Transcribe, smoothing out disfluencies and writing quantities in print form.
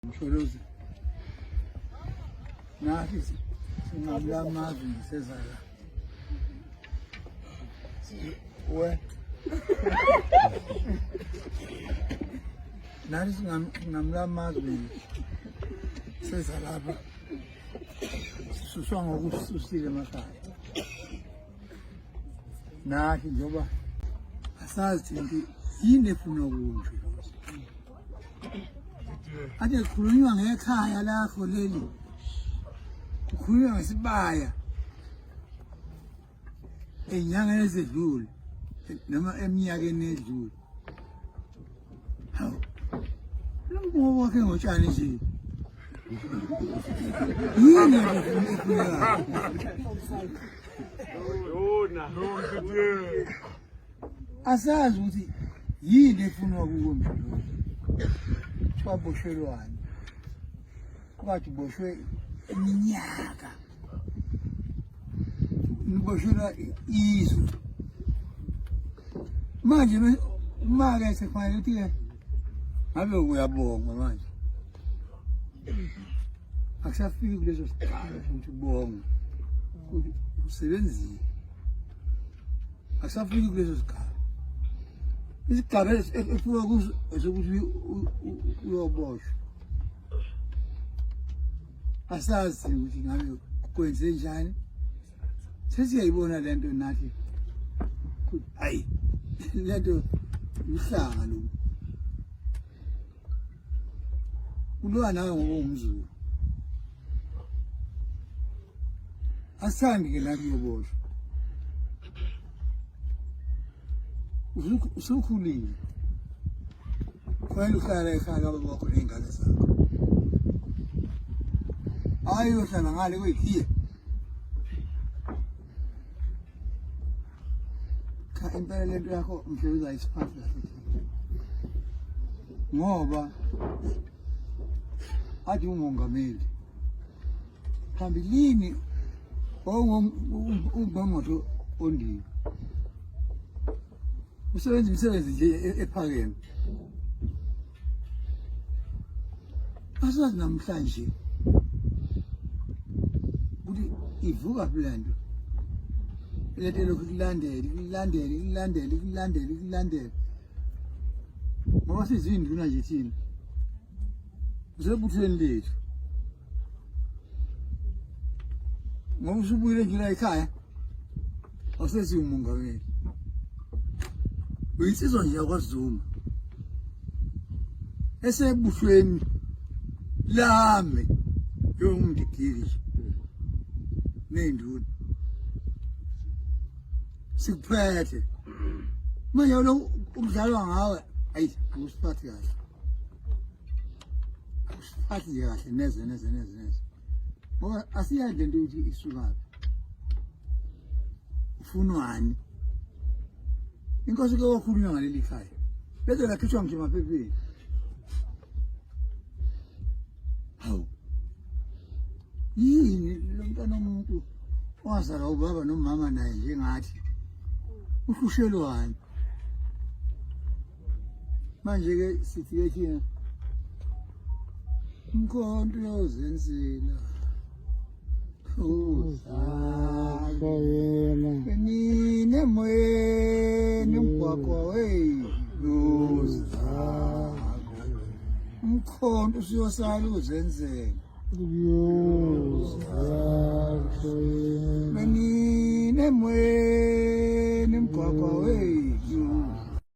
Msholozi nathi singamla amazwi ngisezala we nathi singamla amazwi sezala lapha sisuswa ngokususile emakhaya nathi njengoba asazi ukuthi yini efuna ukusho ade khulunywa ngekhaya lakho leli kukhulunywa ngesibaya enyanga ezedlule noma eminyakeni edlule hawu lo wakhe ngotshani nje yini efuna yona asazi ukuthi yini efuna ukukumbi twaboshelwane kwathi boshwe iminyaka niboshelwa izwe manje uma-ke sekufanele ukuthi-ke ngabe uyabonga manje akusafiki kuleso sikhala ukuthi ubonge ukuthi usebenzile akusafiki kuleso sikhala isigaba esifika kuso esokuthi uyoboshwa asazi ukuthi ngabe kwenze njani sesiyayibona lento nathi hayi lento uhlanga lo kulwa nawe ngokumzulu asandi ke nathi uyoboshwa usukhulile kufanele uhlala ekhaya baba bakho ney'ngane zakho hayi uyohlala ngale kwey'khiye cha impela lento yakho mhle uzayisiphatha kahle ngoba athi umongameli phambilini ungqongqoshe ondiwe usebenza imisebenzi nje ephakeme asazi namhlanje ukuthi ivuka philando lento lokhu kulandele ngoba sizinduna nje thina usebuthweni lethu ngoba usubuyile nje la ekhaya awusethi umongameli uyisizwa nje yakwaZuma esebuhlweni lami yomndidili nenduna sikuphethe manje lo umdlalo ngawe ayi usiphathi kahle usiphathi nje kahle neze ngoba asiyazi lento ukuthi isukaphi ufunwani inkosi ke wakhulunywa ngaleli khaya bese lakhishwa nje emaphepheni hawu yini lo mntwana womuntu wazala ubaba nomama naye njengathi uhlushelwani manje ke sithi thina umkhonto uyozenzela nine moyeni mgwaqo umkhonto usuyosala uzenzela nine moyeni